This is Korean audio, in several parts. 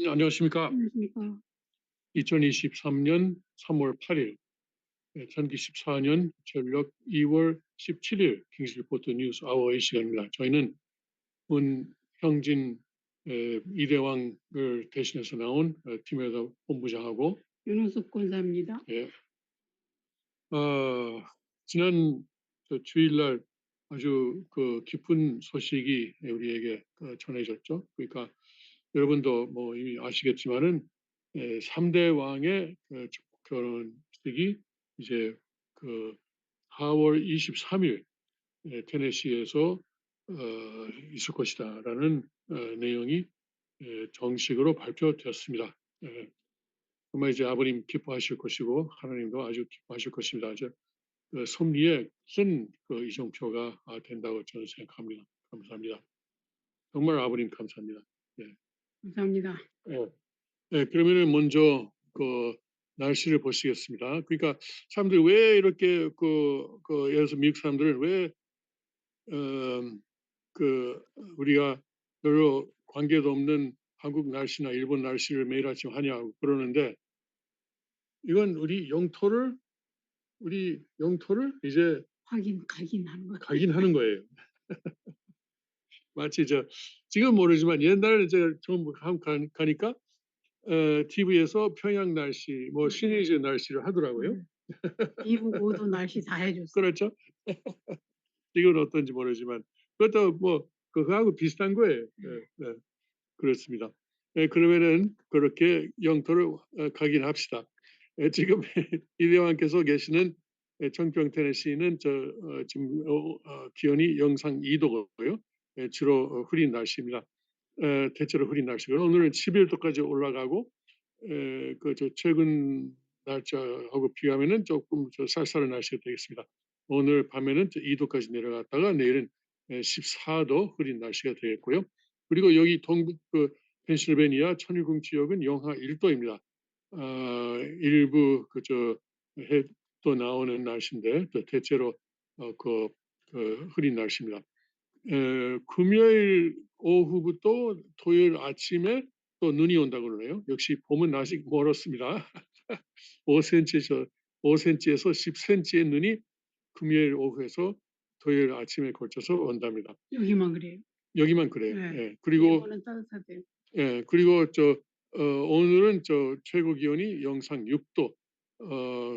안녕하십니까. 안녕하십니까. 2023년 3월 8일, 2024년 전력 2월 17일 킹스 리포트 뉴스 아워의 시간입니다. 저희는 문형진 이대왕을 대신해서 나온 팀에서 본부장하고 윤호숙 권사입니다. 예, 지난 주일날 아주 그 기쁜 소식이 우리에게 전해졌죠. 그러니까 여러분도 뭐 이미 아시겠지만은 3대 왕의 결혼식이 이제 그 4월 23일 테네시에서 있을 것이다라는 내용이 정식으로 발표되었습니다. 정말 이제 아버님 기뻐하실 것이고 하나님도 아주 기뻐하실 것입니다. 섭리에 큰 이정표가 된다고 저는 생각합니다. 감사합니다. 정말 아버님 감사합니다. 네. 감사합니다. 그러면은 먼저 날씨를 보시겠습니다. 그러니까 사람들이 왜 이렇게 예를 들어서 미국 사람들은 왜 우리가 별로 관계도 없는 한국 날씨나 일본 날씨를 매일 아침 하냐고 그러는데 이건 우리 영토를 이제 각인하는 거예요. 마치 지금 모르지만 옛날에 제가 처음 가니까 TV에서 평양 날씨, 뭐 시리즈 날씨를 하더라고요. 미국 5도 날씨 다 해줬어요. 그렇죠? 이건 어떤지 모르지만 그것도 뭐 그거하고 비슷한 거예요. 네, 그렇습니다. 그러면은 그렇게 영토를 각인합시다. 지금 이대왕께서 계시는 청평 테네시는 지금 기온이 영상 2도고요. 주로 흐린 날씨입니다. 대체로 흐린 날씨고요. 오늘은 11도까지 올라가고 최근 날짜하고 비하면은 조금 쌀쌀한 날씨가 되겠습니다. 오늘 밤에는 2도까지 내려갔다가 내일은 14도 흐린 날씨가 되겠고요. 그리고 여기 동부 펜실베니아 천일궁 지역은 영하 1도입니다. 일부 해도 나오는 날씨인데 대체로 흐린 날씨입니다. 금요일 오후부터 토요일 아침에 또 눈이 온다고 그러네요. 역시 봄은 아직 멀었습니다. 5cm에서 10cm의 눈이 금요일 오후에서 토요일 아침에 걸쳐서 온답니다. 여기만 그래요. 여기만 그래요. 네. 예. 그리고 일본은 따뜻하대요. 예. 그리고 오늘은 최고 기온이 영상 6도.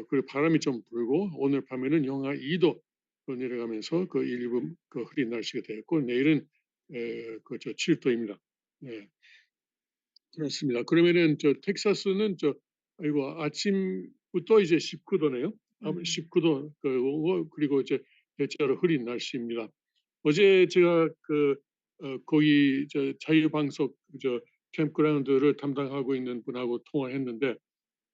그리고 바람이 좀 불고 오늘 밤에는 영하 2도 내려가면서 일부 흐린 날씨가 되었고 내일은 7도입니다. 예. 그렇습니다. 그러면은 텍사스는 아이고 아침부터 이제 19도네요. 19도 그리고 이제 대체로 흐린 날씨입니다. 어제 제가 거기 자유방석 캠프그라운드를 담당하고 있는 분하고 통화했는데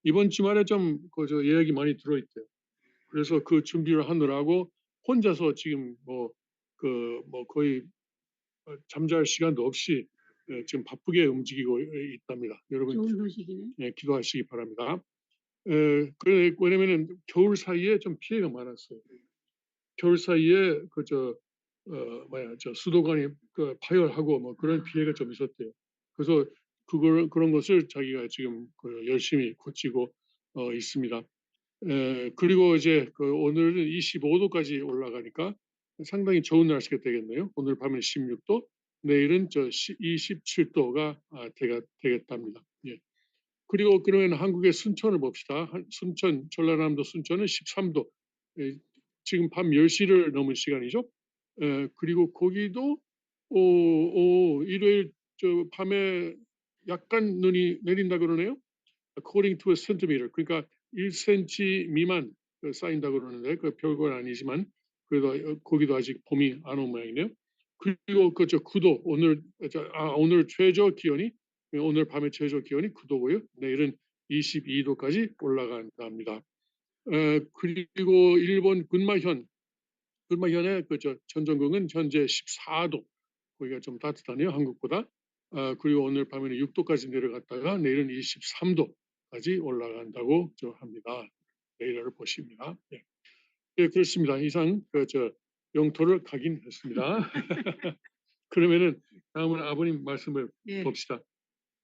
이번 주말에 좀 예약이 많이 들어있대요. 그래서 그 준비를 하느라고 혼자서 지금 거의 잠잘 시간도 없이 지금 바쁘게 움직이고 있답니다. 여러분 좋은 소식이네. 기도하시기 바랍니다. 왜냐면은 겨울 사이에 좀 피해가 많았어요. 겨울 사이에 수도관이 파열하고 뭐 그런 피해가 좀 있었대요. 그래서 그런 것을 자기가 지금 열심히 고치고 있습니다. 그리고 이제 오늘은 25도까지 올라가니까 상당히 좋은 날씨가 되겠네요. 오늘 밤에 16도, 내일은 27도가 되겠답니다. 예. 그리고 그러면 한국의 순천을 봅시다. 순천, 전라남도 순천은 13도. 지금 밤 10시를 넘은 시간이죠. 그리고 거기도 일요일 밤에 약간 눈이 내린다 그러네요. According to a centimeter. 그러니까 1cm 미만 쌓인다 그러는데 별건 아니지만 그래도 거기도 아직 봄이 안 온 모양이네요. 그리고 9도 오늘 최저 기온이 오늘 밤의 최저 기온이 9도고요. 내일은 22도까지 올라간답니다. 그리고 일본 근마현의 전전궁은 현재 14도. 거기가 좀 따뜻하네요. 한국보다. 그리고 오늘 밤에는 6도까지 내려갔다가 내일은 23도까지 올라간다고 합니다. 내일을 보십니다. 예. 예, 그렇습니다. 이상 영토를 각인했습니다. 그러면은 다음은 아버님 말씀을 네. 봅시다.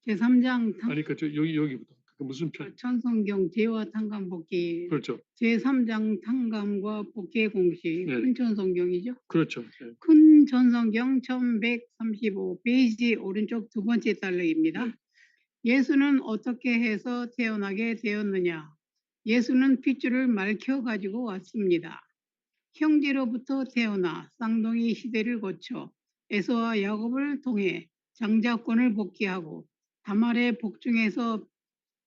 제3장 아니 여기부터 그 무슨 편? 천성경 제와 탕감 복귀 그렇죠. 제3장 탕감과 복귀의 공식 네. 큰 천성경이죠. 그렇죠. 네. 큰 천성경 1135페이지 오른쪽 두 번째 달러입니다. 예수는 어떻게 해서 태어나게 되었느냐? 예수는 핏줄을 말켜 가지고 왔습니다. 형제로부터 태어나 쌍둥이 시대를 거쳐 에서와 야곱을 통해 장자권을 복귀하고 다말의 복중에서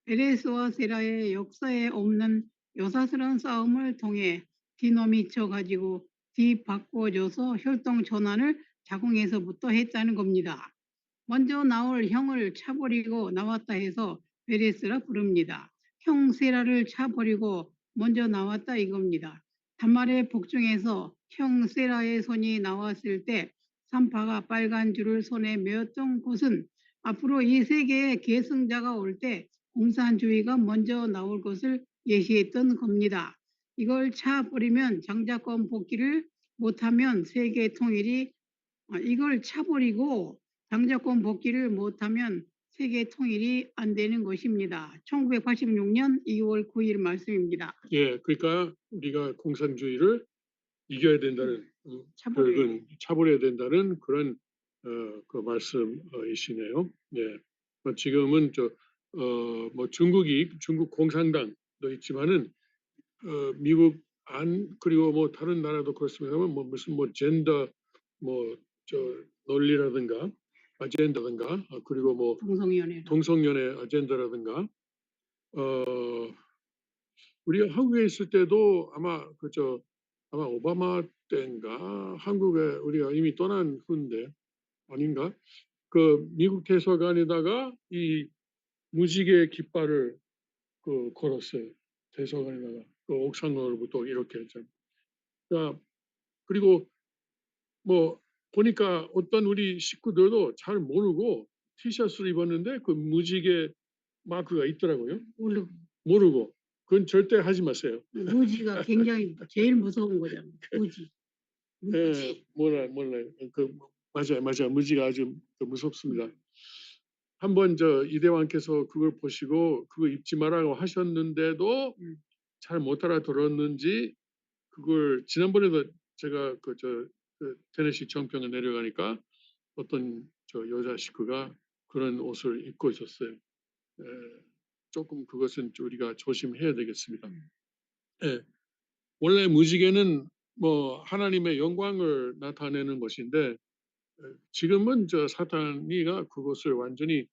베레스와 세라의 역사에 없는 요사스러운 싸움을 통해 뒤넘이쳐 가지고 뒤바꿔줘서 혈통 전환을 자궁에서부터 했다는 겁니다. 먼저 나올 형을 차버리고 나왔다 해서 베레스라 부릅니다. 형 세라를 차버리고 먼저 나왔다 이겁니다. 다말의 복중에서 형 세라의 손이 나왔을 때 산파가 빨간 줄을 손에 메었던 곳은 앞으로 이 세계에 계승자가 올 때 공산주의가 먼저 나올 것을 예시했던 겁니다. 이걸 차버리면 장자권 복귀를 못하면 세계 통일이 이걸 차버리고 장자권 복귀를 못하면 세계 통일이 안 되는 것입니다. 1986년 2월 9일 말씀입니다. 예, 그러니까 우리가 공산주의를 이겨야 된다는 차버려야 된다는 그런 그 말씀이시네요. 예. 지금은 뭐 중국 공산당도 있지만은 미국 그리고 뭐 다른 나라도 그렇습니다만 뭐 무슨 뭐 젠더 뭐 논리라든가 아젠다든가 그리고 뭐 동성연애 아젠다라든가 우리가 한국에 있을 때도 아마 아마 오바마 때인가 한국에 우리가 이미 떠난 후인데 아닌가? 그 미국 대사관에다가 이 무지개 깃발을 걸었어요. 대사관에다가 그 옥상으로부터 이렇게 했잖아요. 그러니까 그리고 뭐 보니까 어떤 우리 식구들도 잘 모르고 티셔츠를 입었는데 그 무지개 마크가 있더라고요. 모르고. 그건 절대 하지 마세요. 무지가 굉장히 제일 무서운 거잖아요. 무지. 네, 몰라요. 맞아요. 무지가 아주 무섭습니다. 한번 이대왕께서 그걸 보시고 그거 입지 말라고 하셨는데도 잘 못 알아들었는지 그걸 지난번에도 제가 그 테네시 정평에 내려가니까 어떤 여자 식구가 그런 옷을 입고 있었어요. 조금 그것은 우리가 조심해야 되겠습니다. 예. 원래 무지개는 뭐 하나님의 영광을 나타내는 것인데 지금은 사탄이가 그것을 완전히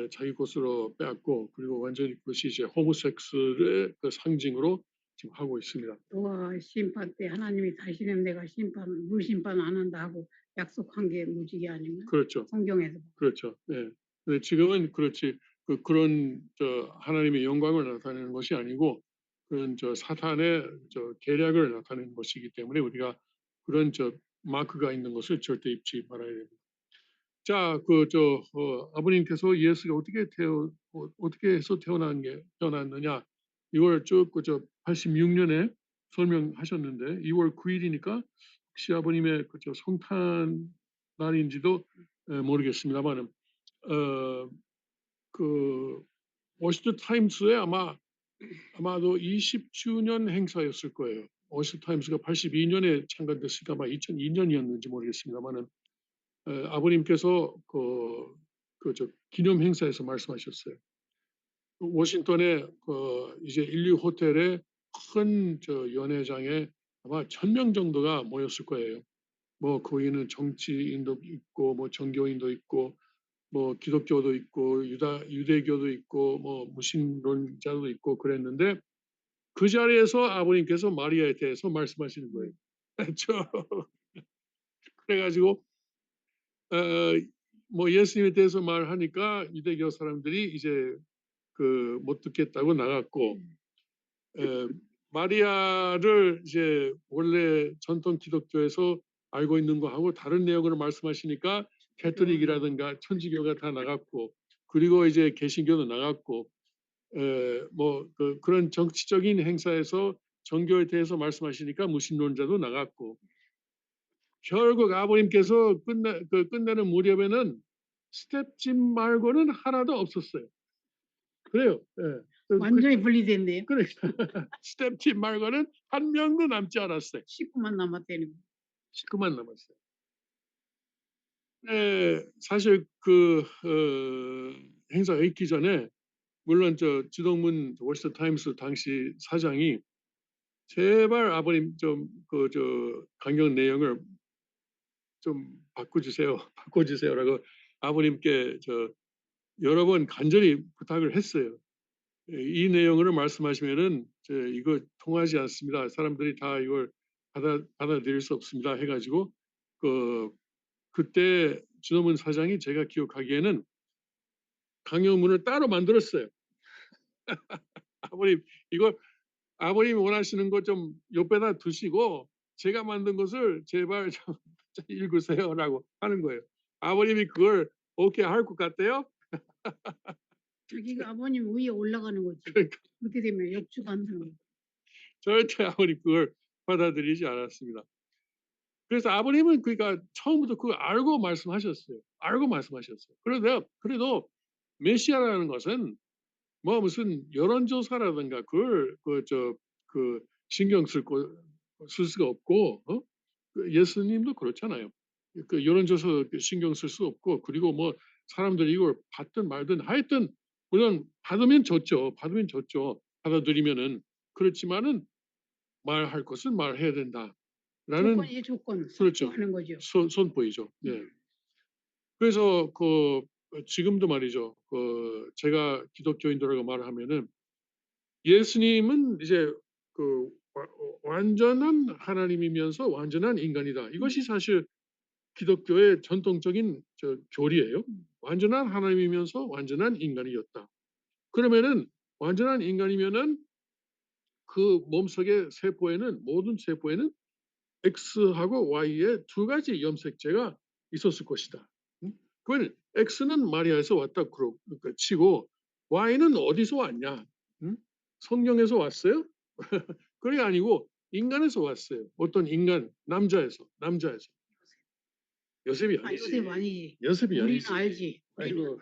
자기 것으로 빼앗고 그리고 완전히 그것이 이제 호모섹스의 그 상징으로 지금 하고 있습니다. 노아 심판 때 하나님이 다시는 내가 물심판 안 한다 하고 약속한 게 무지개 아닌가요? 그렇죠. 성경에서. 그렇죠. 네. 근데 지금은 그렇지 그런 하나님의 영광을 나타내는 것이 아니고 그런 사탄의 계략을 나타내는 것이기 때문에 우리가 그런 마크가 있는 것을 절대 입지 말아야 됩니다. 자, 아버님께서 예수가 어떻게 해서 태어났느냐 이걸 쭉 86년에 설명하셨는데 2월 9일이니까 혹시 아버님의 성탄 날인지도 모르겠습니다만 그 워싱턴 타임스에 아마도 20주년 행사였을 거예요. 워싱턴 타임스가 82년에 창간됐으니까 아마 2002년이었는지 모르겠습니다만은 아버님께서 기념 행사에서 말씀하셨어요. 워싱턴에 이제 인류 호텔에 큰 연회장에 아마 1000명 정도가 모였을 거예요. 뭐 거기는 정치인도 있고 뭐 종교인도 있고 뭐 기독교도 있고 유대교도 있고 뭐 무신론자도 있고 그랬는데 그 자리에서 아버님께서 마리아에 대해서 말씀하시는 거예요. 그래가지고 뭐 예수님에 대해서 말하니까 유대교 사람들이 이제 못 듣겠다고 나갔고 마리아를 이제 원래 전통 기독교에서 알고 있는 거하고 다른 내용으로 말씀하시니까 캐톨릭이라든가 천주교가 다 나갔고 그리고 이제 개신교도 나갔고 뭐 그런 정치적인 행사에서 정교에 대해서 말씀하시니까 무신론자도 나갔고 결국 아버님께서 끝내는 무렵에는 스텝집 말고는 하나도 없었어요. 그래요. 예. 완전히 분리됐네요. 그러니까 스텝집 말고는 한 명도 남지 않았어요. 식구만 남았다니. 식구만 남았어요. 예, 사실 그 행사가 있기 전에 물론 저 지동문 월스트 타임스 당시 사장이 제발 아버님 좀 그 저 강연 내용을 좀 바꿔주세요. 바꿔주세요라고 아버님께 저 여러 번 간절히 부탁을 했어요. 예, 이 내용으로 말씀하시면은 이거 통하지 않습니다. 사람들이 다 이걸 받아들일 수 없습니다. 해가지고 그때 지도문 사장이 제가 기억하기에는 강요문을 따로 만들었어요. 아버님 이거 아버님이 원하시는 거 좀 옆에다 두시고 제가 만든 것을 제발 좀 읽으세요라고 하는 거예요. 아버님이 그걸 오케이 할 것 같대요. 자기가 아버님 위에 올라가는 거지. 그러니까 그렇게 되면 역주가 안 되는 거지. 절대 아버님 그걸 받아들이지 않았습니다. 그래서 아버님은 그러니까 처음부터 그걸 알고 말씀하셨어요. 알고 말씀하셨어요. 그래도 메시아라는 것은 뭐 무슨 여론조사라든가 그걸 신경 쓸 수가 없고 예수님도 그렇잖아요. 그 여론조사 신경 쓸 수 없고 그리고 뭐 사람들이 이걸 받든 말든 하여튼 물론 받으면 좋죠. 받으면 좋죠. 받아들이면은 그렇지만은 말할 것은 말해야 된다라는 조건이 조건. 그렇죠. 하는 거죠. 선포이죠. 예. 그래서 지금도 말이죠. 제가 기독교인들하고 말을 하면은 예수님은 이제 완전한 하나님이면서 완전한 인간이다. 이것이 사실 기독교의 전통적인 교리예요. 완전한 하나님이면서 완전한 인간이었다. 그러면은 완전한 인간이면은 그 몸속의 세포에는 모든 세포에는 X하고 Y의 두 가지 염색체가 있었을 것이다. 그러면 X는 마리아에서 왔다 그러니까 치고 Y는 어디서 왔냐? 성령에서 왔어요? 그게 아니고 인간에서 왔어요. 어떤 인간 남자에서 요셉이 아니지. 요셉 아니지. 요셉이 우리는 아니지. 알지. 아이고 어.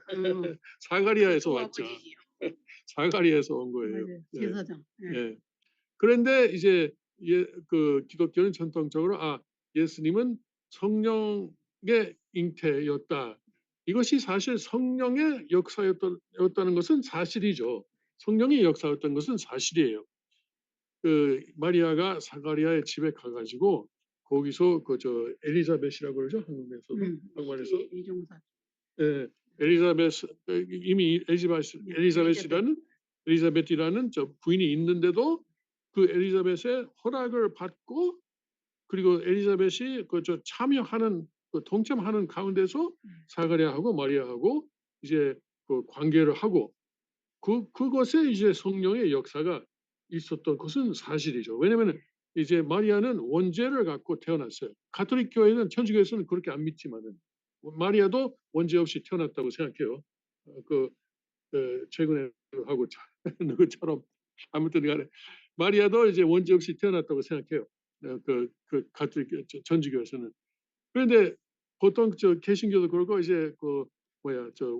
사가리아에서 또 왔죠. 아버지지. 사가리아에서 온 거예요. 맞아요. 예. 제사장. 예. 예. 그런데 이제 기독교는 전통적으로 예수님은 성령의 잉태였다. 이것이 사실 성령의 역사였다는 것은 사실이죠. 성령의 역사였던 것은 사실이에요. 마리아가 사가리아의 집에 가가지고 거기서 엘리자벳이라고 그러죠 한국에서도 한국말에서 이종사. 예, 이미 엘리자벳이라는 저 부인이 있는데도 그 엘리자벳의 허락을 받고 그리고 엘리자벳이 참여하는 동참하는 가운데서 사가랴하고 마리아하고 이제 관계를 하고 그것에 이제 성령의 역사가 있었던 것은 사실이죠. 왜냐하면 이제 마리아는 원죄를 갖고 태어났어요. 가톨릭 교회는 천주교에서는 그렇게 안 믿지만은 마리아도 원죄 없이 태어났다고 생각해요. 최근에 하고 누구처럼 아무튼 간에 마리아도 이제 원죄 없이 태어났다고 생각해요. 가톨릭 천주교에서는. 그런데 보통 개신교도 그러고 이제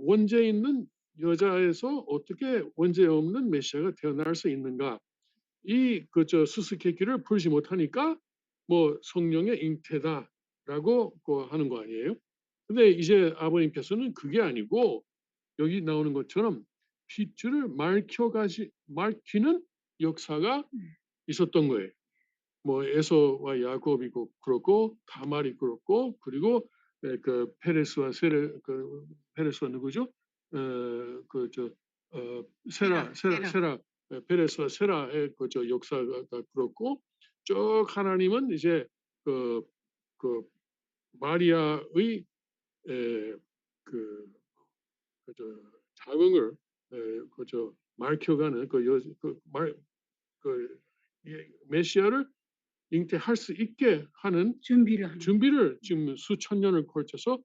원죄 있는 여자에서 어떻게 원죄 없는 메시아가 태어날 수 있는가? 수수께끼를 풀지 못하니까 뭐 성령의 잉태다라고 하는 거 아니에요? 근데 이제 아버님께서는 그게 아니고 여기 나오는 것처럼 핏줄을 말키는 역사가 있었던 거예요. 뭐 에서와 야곱이고 그렇고 다말이 그렇고 그리고 페레스와 페레스와 누구죠? 세라 페레스와 세라의 역사가 그렇고 쭉 하나님은 이제 그 마리아의 자궁을 말켜가는 메시아를 잉태할 수 있게 하는 준비를 지금 수천 년을 걸쳐서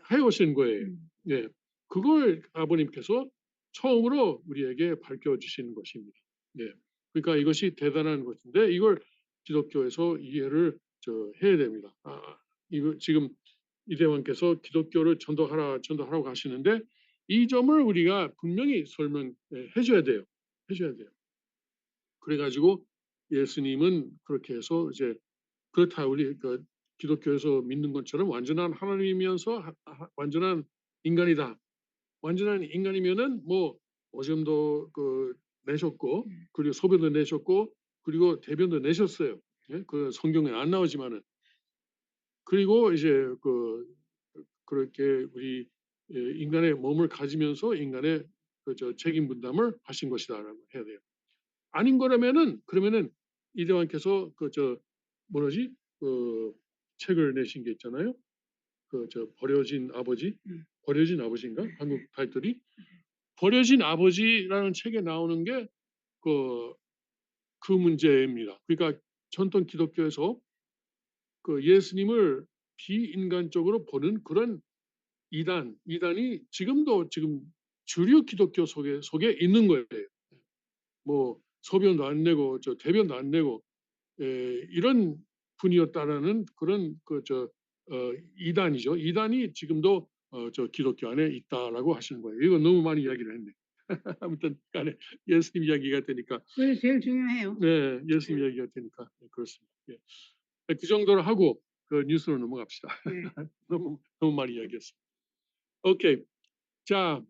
해오신 거예요. 예, 그걸 아버님께서 처음으로 우리에게 밝혀주시는 것입니다. 예, 그러니까 이것이 대단한 것인데 이걸 기독교에서 이해를 해야 됩니다. 이거 지금 이대왕께서 기독교를 전도하라고 하시는데 이 점을 우리가 분명히 설명해 줘야 돼요. 해줘야 돼요. 그래가지고 예수님은 그렇게 해서 이제 그렇다 우리 그 기독교에서 믿는 것처럼 완전한 하나님이면서 완전한 인간이다. 완전한 인간이면은 뭐 오줌도 그 내셨고 그리고 소변도 내셨고 그리고 대변도 내셨어요. 예? 그 성경에 안 나오지만은 그리고 이제 그렇게 우리 인간의 몸을 가지면서 인간의 그저 책임 분담을 하신 것이다라고 해야 돼요. 아닌 거라면은 그러면은 이대왕께서 그저 뭐지 그 책을 내신 게 있잖아요. 그 저 버려진 아버지, 버려진 아버지인가 한국 타이틀이 버려진 아버지라는 책에 나오는 게 그 문제입니다. 그러니까 전통 기독교에서 그 예수님을 비인간적으로 보는 그런 이단이 지금도 지금 주류 기독교 속에 있는 거예요. 뭐 소변도 안 내고 저 대변도 안 내고 이런 분이었다라는 그런 이단이죠. 이단이 지금도 저 기독교 안에 있다라고 하시는 거예요. 이거 너무 많이 이야기를 했네. 아무튼 간에 예수님 이야기가 되니까 그게 제일 중요해요. 네, 예수님 이야기가 되니까 네, 그렇습니다. 예. 그 정도로 하고 그 뉴스로 넘어갑시다. 네. 너무 많이 이야기했습니다. 오케이. 자,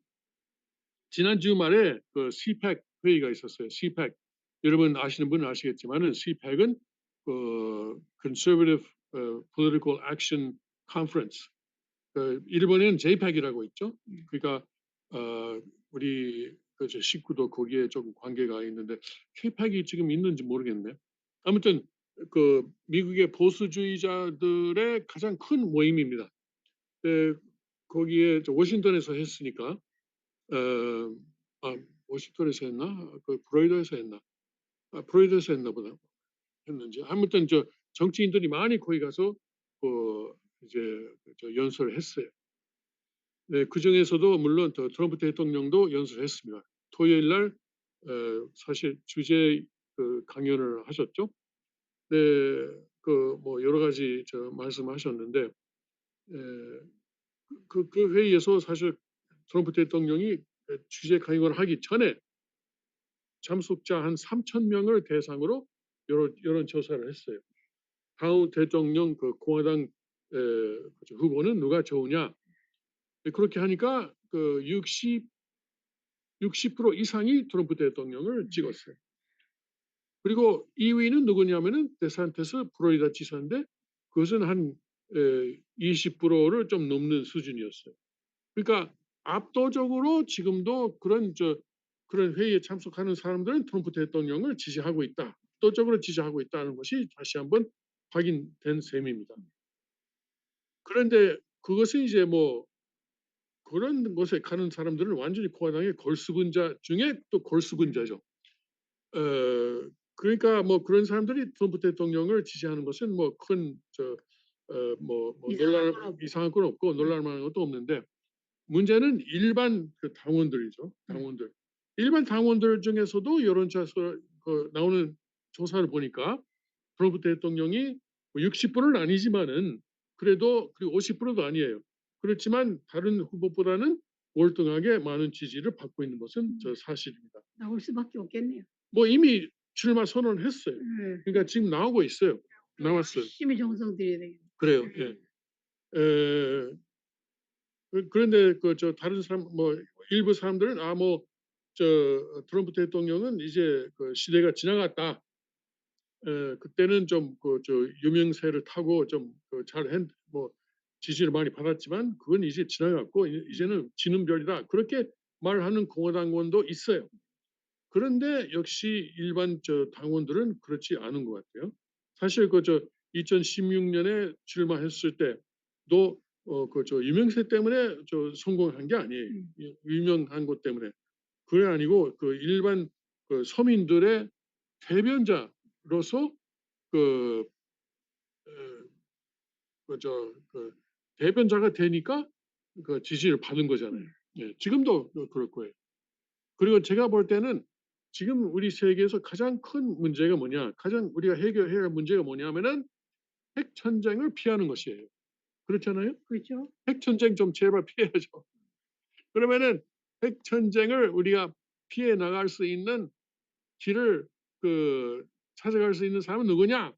지난 주말에 그 CPAC 회의가 있었어요. CPAC. 여러분 아시는 분은 아시겠지만은 CPAC은 그 Conservative Political Action Conference. 그 일본에는 JPAC이라고 있죠. 그러니까 우리 그 식구도 거기에 좀 관계가 있는데 KPAC이 지금 있는지 모르겠네. 아무튼 그 미국의 보수주의자들의 가장 큰 모임입니다. 거기에 워싱턴에서 했으니까 워싱턴에서 했나? 그 프로이더에서 했나? 프로이더에서 했나 보다 했는지. 아무튼 저 정치인들이 많이 거기 가서 그 이제 저 연설을 했어요. 네, 그 중에서도 물론 트럼프 대통령도 연설을 했습니다. 토요일 날 사실 주제 그 강연을 하셨죠. 네, 그 뭐 여러 가지 저 말씀하셨는데 그 회의에서 사실 트럼프 대통령이 주제 강연을 하기 전에 참석자 한 3천 명을 대상으로 여론 조사를 했어요. 다음 대통령 그 공화당 후보는 누가 좋으냐? 그렇게 하니까 그 60% 이상이 트럼프 대통령을 찍었어요. 그리고 2위는 누구냐면은 데산테스 플로리다 지사인데 그것은 한 20%를 좀 넘는 수준이었어요. 그러니까 압도적으로 지금도 그런 회의에 참석하는 사람들은 트럼프 대통령을 지지하고 있다. 압도적으로 지지하고 있다는 것이 다시 한번 확인된 셈입니다. 그런데 그것은 이제 뭐 그런 것에 가는 사람들은 완전히 공화당의 골수분자 중에 또 골수분자죠. 그러니까 뭐 그런 사람들이 트럼프 대통령을 지지하는 것은 뭐 큰 이상한 건 없고 놀랄 만한 것도 없는데 문제는 일반 그 당원들이죠. 당원들. 일반 당원들 중에서도 여론조사 나오는 조사를 보니까 트럼프 대통령이 60%는 아니지만은 그래도 그리고 50%도 아니에요. 그렇지만 다른 후보보다는 월등하게 많은 지지를 받고 있는 것은 저 사실입니다. 나올 수밖에 없겠네요. 뭐 이미 출마 선언을 했어요. 네. 그러니까 지금 나오고 있어요. 나왔어요. 열심히 정성 들여야 되겠네요. 그래요. 예. 그런데 저 다른 사람 뭐 일부 사람들은 저 트럼프 대통령은 이제 그 시대가 지나갔다. 그때는 좀 저 유명세를 타고 좀 잘한 뭐 지지를 많이 받았지만 그건 이제 지나갔고 이제는 지는 별이다. 그렇게 말하는 공화당원도 있어요. 그런데 역시 일반 저 당원들은 그렇지 않은 것 같아요. 사실 2016년에 출마했을 때도 저 유명세 때문에 성공한 게 아니에요. 유명한 것 때문에. 그게 아니고 그 일반 서민들의 대변자로서 그, 대변자가 되니까 그 지지를 받은 거잖아요. 예, 지금도 그럴 거예요. 그리고 제가 볼 때는 지금 우리 세계에서 가장 큰 문제가 뭐냐, 가장 우리가 해결해야 할 문제가 뭐냐면은 핵 전쟁을 피하는 것이에요. 그렇잖아요. 그렇죠? 핵 전쟁 좀 제발 피해야죠. 그러면은 핵 전쟁을 우리가 피해 나갈 수 있는 길을 찾아갈 수 있는 사람은 누구냐?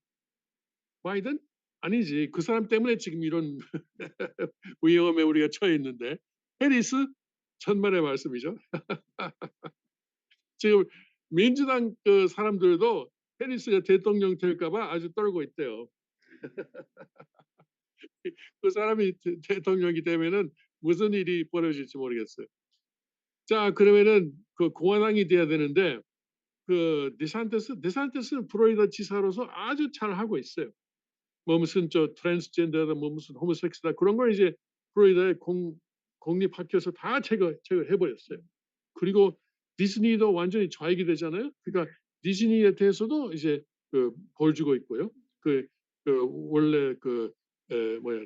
바이든? 아니지. 그 사람 때문에 지금 이런 위험에 우리가 처해 있는데 해리스? 천만의 말씀이죠. 지금 민주당 사람들도 해리스가 대통령 될까 봐 아주 떨고 있대요. 그 사람이 대통령이 되면은 무슨 일이 벌어질지 모르겠어요. 자, 그러면은 공화당이 돼야 되는데 데산티스는 플로리다 지사로서 아주 잘하고 있어요. 뭐 무슨 트랜스젠더다 뭐 무슨 호모섹스다 그런 걸 이제 플로리다의 공립학교에서 다 제거해 버렸어요. 그리고 디즈니도 완전히 좌익이 되잖아요. 그러니까 디즈니에 대해서도 이제 벌 주고 있고요. 원래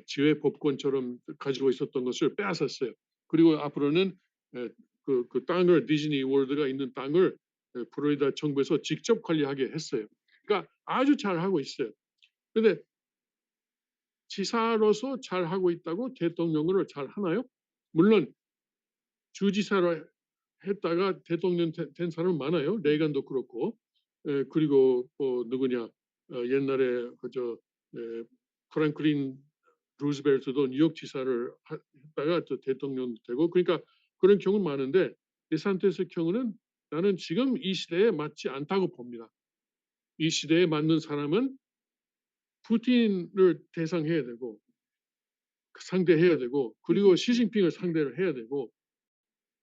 지회 법권처럼 가지고 있었던 것을 빼앗았어요. 그리고 앞으로는 땅을 디즈니 월드가 있는 땅을 플로리다 정부에서 직접 관리하게 했어요. 그러니까 아주 잘하고 있어요. 근데 지사로서 잘하고 있다고 대통령으로 잘하나요? 물론 주지사로 했다가 대통령 된 사람은 많아요. 레이건도 그렇고. 그리고 누구냐 옛날에 프랭클린 루즈벨트도 뉴욕 지사를 했다가 또 대통령 되고 그러니까 그런 경우 많은데 데산티스 경우는 나는 지금 이 시대에 맞지 않다고 봅니다. 이 시대에 맞는 사람은 푸틴을 대상해야 되고 상대해야 되고 그리고 시진핑을 상대를 해야 되고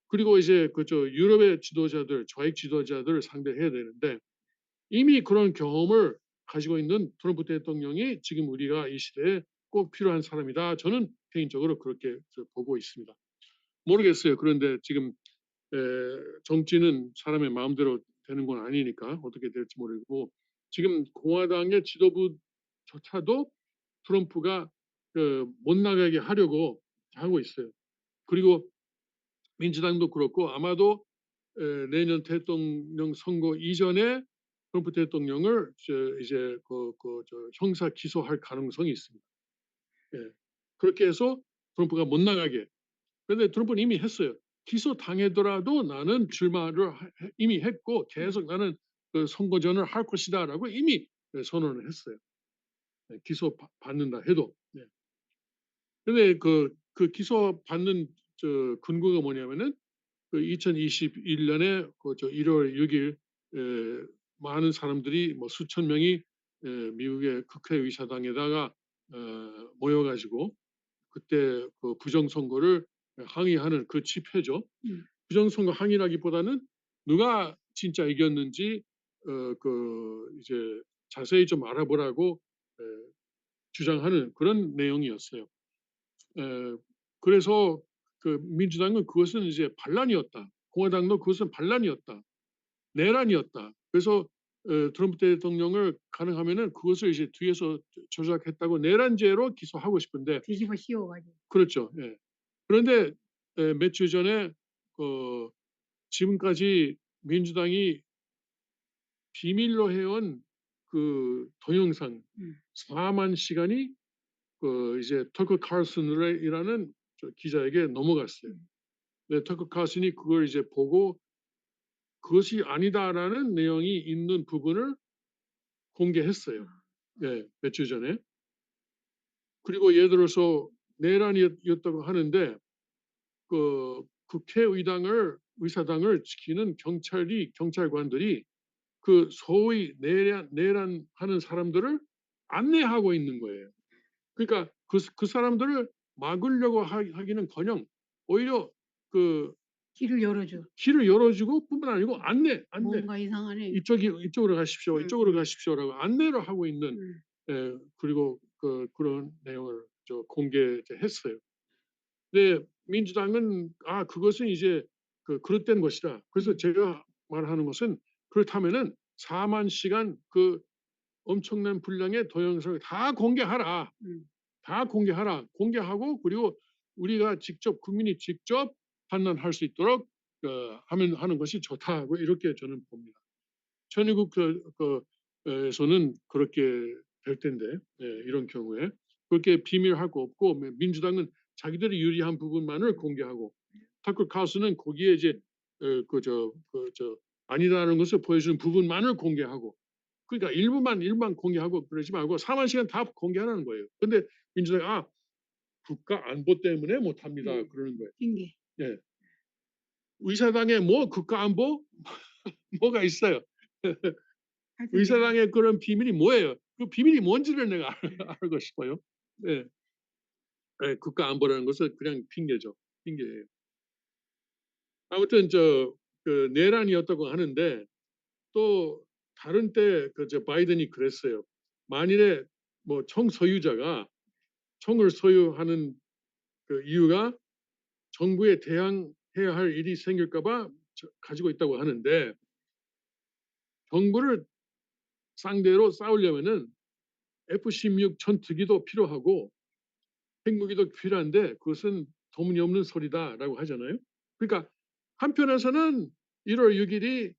그리고 이제 유럽의 지도자들 좌익 지도자들을 상대해야 되는데 이미 그런 경험을 가지고 있는 트럼프 대통령이 지금 우리가 이 시대에 꼭 필요한 사람이다. 저는 개인적으로 그렇게 보고 있습니다. 모르겠어요. 그런데 지금 정치는 사람의 마음대로 되는 건 아니니까 어떻게 될지 모르고 지금 공화당의 지도부조차도 트럼프가 못 나가게 하려고 하고 있어요. 그리고 민주당도 그렇고 아마도 내년 대통령 선거 이전에 트럼프 대통령을 이제 형사 기소할 가능성이 있습니다. 예. 그렇게 해서 트럼프가 못 나가게. 그런데 트럼프는 이미 했어요. 기소 당하더라도 나는 출마를 이미 했고 계속 나는 선거전을 할 것이다라고 이미 선언을 했어요. 기소 받는다 해도. 그런데 기소 받는 근거가 뭐냐면은 2021년에 1월 6일 많은 사람들이 뭐 수천 명이 미국의 국회의사당에다가 모여가지고 그때 부정선거를 항의하는 그 집회죠. 부정선거 항의라기보다는 누가 진짜 이겼는지 이제 자세히 좀 알아보라고 주장하는 그런 내용이었어요. 그래서 민주당은 그것은 이제 반란이었다. 공화당도 그것은 반란이었다. 내란이었다. 그래서 트럼프 대통령을 가능하면은 그것을 이제 뒤에서 조작했다고 내란죄로 기소하고 싶은데 뒤집어 씌워가지고. 그렇죠. 예. 그런데 몇 주 전에 지금까지 민주당이 비밀로 해온 동영상 4만 시간이 이제 터커 칼슨이라는 기자에게 넘어갔어요. 네, 터커 칼슨이 그걸 이제 보고 그것이 아니다라는 내용이 있는 부분을 공개했어요. 네, 몇 주 전에. 그리고 예를 들어서 내란이었다고 하는데 의사당을 지키는 경찰관들이 소위 내란하는 사람들을 안내하고 있는 거예요. 그러니까 그 사람들을 막으려고 하기는커녕 오히려 길을 열어주고 뿐만 아니고 안내 뭔가 이상하네. 이쪽으로 가십시오. 이쪽으로 가십시오라고 안내를 하고 있는 그리고 그런 내용을 공개했어요. 근데 민주당은 그것은 이제 그릇된 것이다. 그래서 제가 말하는 것은 그렇다면은 4만 시간 엄청난 분량의 동영상을 다 공개하라. 다 공개하라. 공개하고 그리고 우리가 국민이 직접 판단할 수 있도록 하는 것이 좋다고 이렇게 저는 봅니다. 천의국에서는 그렇게 될 텐데 이런 경우에 그렇게 비밀할 거 없고 민주당은 자기들이 유리한 부분만을 공개하고 타커 카슬슨은 거기에 이제 아니다라는 것을 보여주는 부분만을 공개하고 그러니까 일부만 공개하고 그러지 말고 4만 시간 다 공개하라는 거예요. 근데 민주당이 국가 안보 때문에 못합니다. 그러는 거예요. 핑계. 예. 의사당에 뭐 국가 안보 뭐가 있어요? 하여튼 의사당의 그런 비밀이 뭐예요? 그 비밀이 뭔지를 내가 알고 싶어요. 예. 예, 국가 안보라는 것은 그냥 핑계죠. 핑계예요. 아무튼 그 내란이었다고 하는데 또 다른 때 바이든이 그랬어요. 만일에 뭐 총 소유자가 총을 소유하는 그 이유가 정부에 대항해야 할 일이 생길까 봐 가지고 있다고 하는데 정부를 상대로 싸우려면은 F-16 전투기도 필요하고 핵무기도 필요한데 그것은 터무니없는 소리다라고 하잖아요. 그러니까 한편에서는 1월 6일이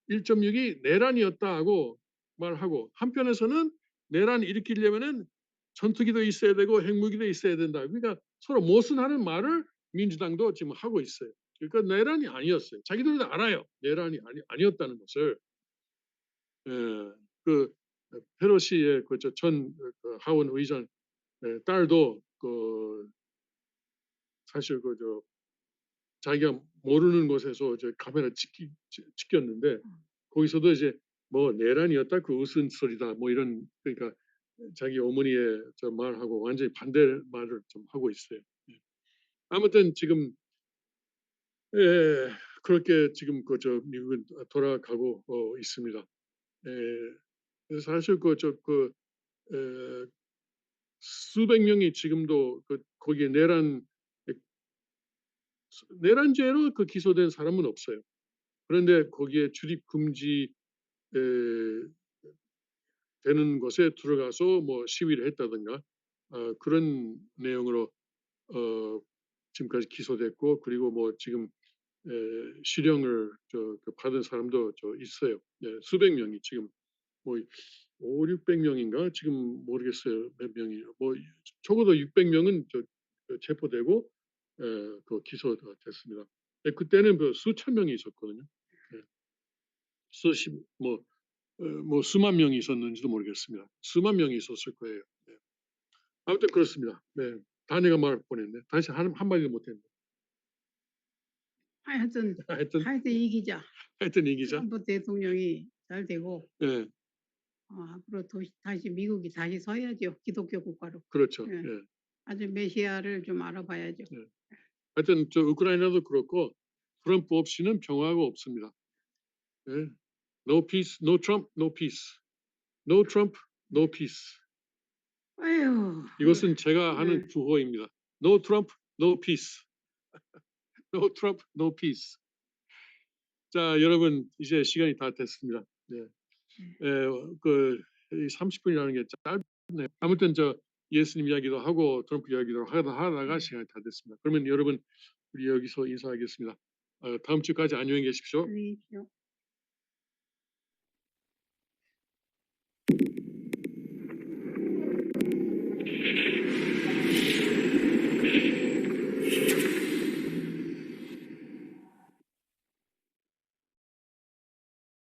1.6이 내란이었다고 말하고 한편에서는 내란 일으키려면은 전투기도 있어야 되고 핵무기도 있어야 된다. 그러니까 서로 모순하는 말을 민주당도 지금 하고 있어요. 그러니까 내란이 아니었어요. 자기들도 알아요. 내란이 아니었다는 것을. 예, 그 페로시의 전 하원 의장 딸도 사실 자기가 모르는 곳에서 이제 카메라 찍혔는데 거기서도 이제 뭐 내란이었다 그 웃은 소리다 뭐 이런 그러니까 자기 어머니의 말하고 완전히 반대 말을 좀 하고 있어요. 예. 아무튼 지금 그렇게 지금 미국은 돌아가고 있습니다. 그래서 사실 수백 명이 지금도 거기에 내란죄로 기소된 사람은 없어요. 그런데 거기에 출입 금지 되는 것에 들어가서 뭐 시위를 했다든가 그런 내용으로 지금까지 기소됐고 그리고 뭐 지금 실형을 받은 사람도 있어요. 수백 명이 지금 뭐 5, 600명인가 지금 모르겠어요. 몇 명이에요. 뭐 적어도 600명은 체포되고 기소가 됐습니다. 그때는 수천 명이 있었거든요. 예. 수십 뭐 수만 명이 있었는지도 모르겠습니다. 수만 명이 있었을 거예요. 네. 아무튼 그렇습니다. 네. 다 내가 말 보냈네. 다시 한마디도 못했네. 하여튼 하여튼 이기자. 이기자. 트럼프 대통령이 잘 되고 예, 앞으로 다시 미국이 다시 서야죠. 기독교 국가로. 그렇죠. 예. 예, 아주 메시아를 좀 알아봐야죠. 예. 하여튼 우크라이나도 그렇고 트럼프 없이는 평화가 없습니다. 예. No peace, no Trump, no peace. No Trump, no peace. 아유. 이것은 제가 하는 주호입니다. No Trump, no peace. No Trump, no peace. 자, 여러분 이제 시간이 다 됐습니다. 네. 30분이라는 게 짧네요. 아무튼 예수님 이야기도 하고 트럼프 이야기도 하다가 시간이 다 됐습니다. 그러면 여러분 우리 여기서 인사하겠습니다. 다음 주까지 안녕히 계십시오. 안녕히 계십시오.